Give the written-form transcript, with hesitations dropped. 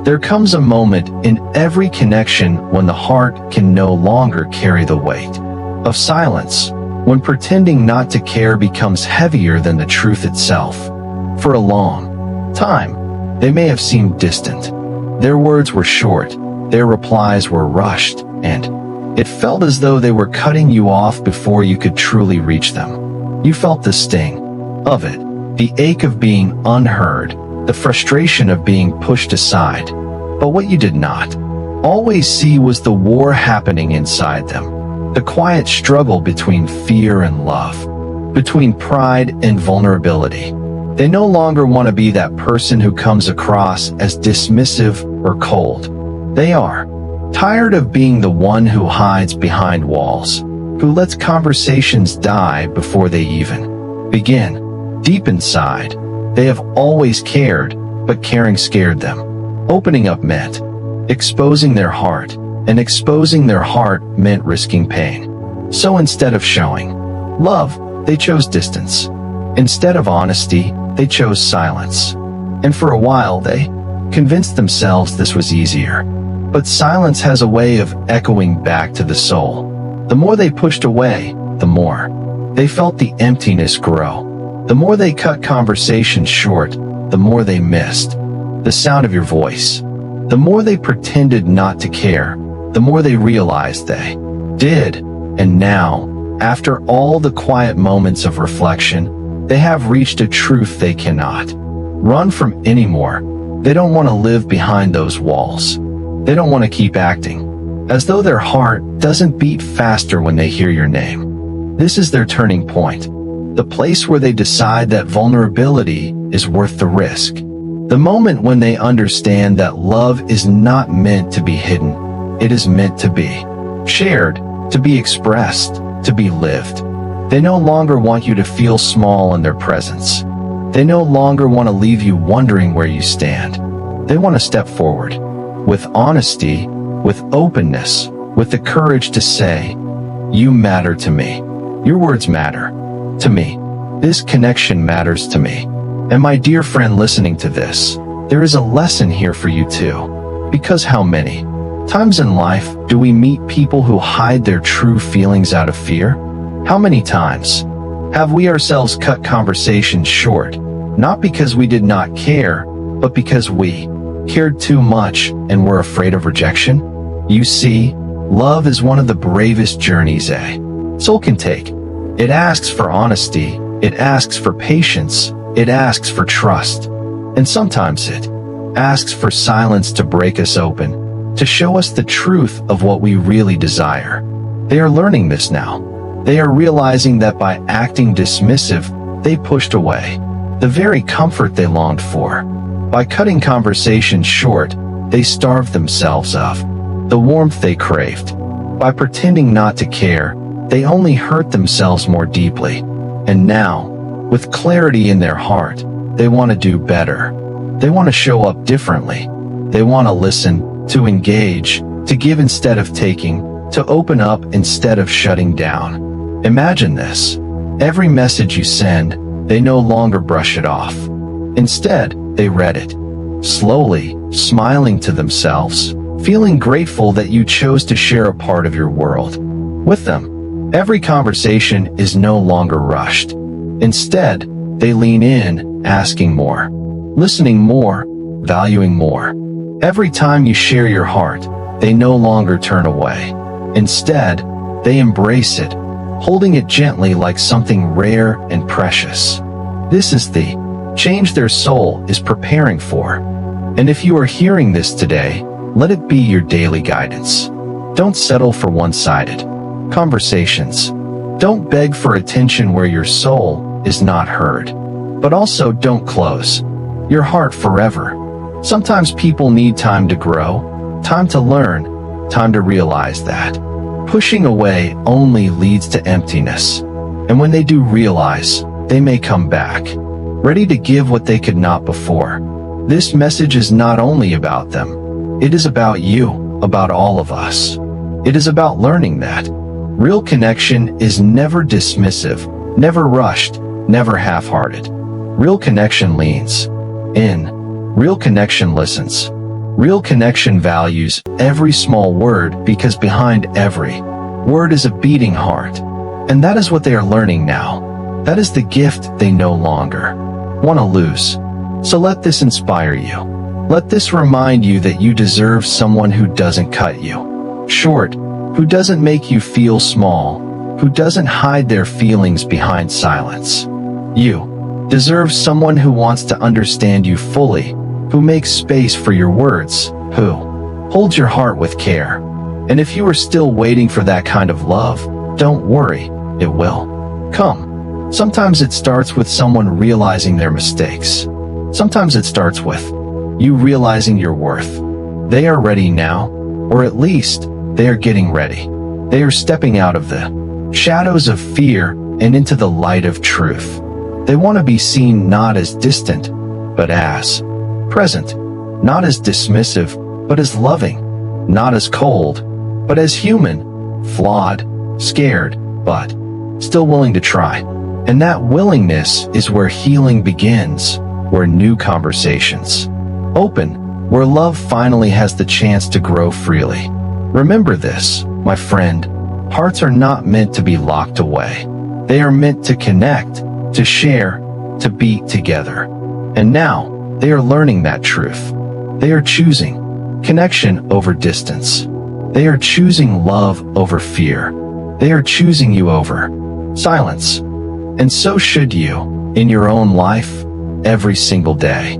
There comes a moment in every connection when the heart can no longer carry the weight of silence, when pretending not to care becomes heavier than the truth itself. For a long time, they may have seemed distant. Their words were short, their replies were rushed, and it felt as though they were cutting you off before you could truly reach them. You felt the sting of it, the ache of being unheard, the frustration of being pushed aside. But what you did not always see was the war happening inside them, the quiet struggle between fear and love, between pride and vulnerability. They no longer want to be that person who comes across as dismissive or cold. They are tired of being the one who hides behind walls, who lets conversations die before they even begin. Deep inside, they have always cared, but caring scared them. Opening up meant exposing their heart, and exposing their heart meant risking pain. So instead of showing love, they chose distance. Instead of honesty, they chose silence. And for a while they convinced themselves this was easier. But silence has a way of echoing back to the soul. The more they pushed away, the more they felt the emptiness grow. The more they cut conversations short, the more they missed the sound of your voice. The more they pretended not to care, the more they realized they did. And now, after all the quiet moments of reflection, they have reached a truth they cannot run from anymore. They don't want to live behind those walls. They don't want to keep acting as though their heart doesn't beat faster when they hear your name. This is their turning point, the place where they decide that vulnerability is worth the risk. The moment when they understand that love is not meant to be hidden, it is meant to be shared, to be expressed, to be lived. They no longer want you to feel small in their presence. They no longer want to leave you wondering where you stand. They want to step forward with honesty, with openness, with the courage to say, "You matter to me. Your words matter to me. This connection matters to me." And my dear friend listening to this, there is a lesson here for you too. Because how many times in life do we meet people who hide their true feelings out of fear? How many times have we ourselves cut conversations short, not because we did not care, but because we cared too much and were afraid of rejection? You see, love is one of the bravest journeys a soul can take. It asks for honesty, it asks for patience, it asks for trust, and sometimes it asks for silence to break us open, to show us the truth of what we really desire. They are learning this now. They are realizing that by acting dismissive, they pushed away the very comfort they longed for. By cutting conversations short, they starved themselves of the warmth they craved. By pretending not to care, they only hurt themselves more deeply. And now, with clarity in their heart, they want to do better. They want to show up differently. They want to listen, to engage, to give instead of taking, to open up instead of shutting down. Imagine this. Every message you send, they no longer brush it off. Instead, they read it, slowly, smiling to themselves, feeling grateful that you chose to share a part of your world with them. Every conversation is no longer rushed. Instead, they lean in, asking more, listening more, valuing more. Every time you share your heart, they no longer turn away. Instead, they embrace it, holding it gently like something rare and precious. This is the change their soul is preparing for. And if you are hearing this today, let it be your daily guidance. Don't settle for one-sided conversations. Don't beg for attention where your soul is not heard. But also don't close your heart forever. Sometimes people need time to grow, time to learn, time to realize that pushing away only leads to emptiness. And when they do realize, they may come back, ready to give what they could not before. This message is not only about them. It is about you, about all of us. It is about learning that real connection is never dismissive, never rushed, never half-hearted. Real connection leans in. Real connection listens. Real connection values every small word because behind every word is a beating heart. And that is what they are learning now. That is the gift they no longer want to lose. So let this inspire you. Let this remind you that you deserve someone who doesn't cut you short, who doesn't make you feel small, who doesn't hide their feelings behind silence. You deserve someone who wants to understand you fully, who makes space for your words, who holds your heart with care. And if you are still waiting for that kind of love, don't worry, it will come. Sometimes it starts with someone realizing their mistakes. Sometimes it starts with you realizing your worth. They are ready now, or at least they are getting ready. They are stepping out of the shadows of fear and into the light of truth. They want to be seen not as distant, but as present, not as dismissive, but as loving, not as cold, but as human, flawed, scared, but still willing to try. And that willingness is where healing begins, where new conversations open, where love finally has the chance to grow freely. Remember this, my friend, hearts are not meant to be locked away. They are meant to connect, to share, to beat together. And now, they are learning that truth. They are choosing connection over distance. They are choosing love over fear. They are choosing you over silence. And so should you, in your own life, every single day.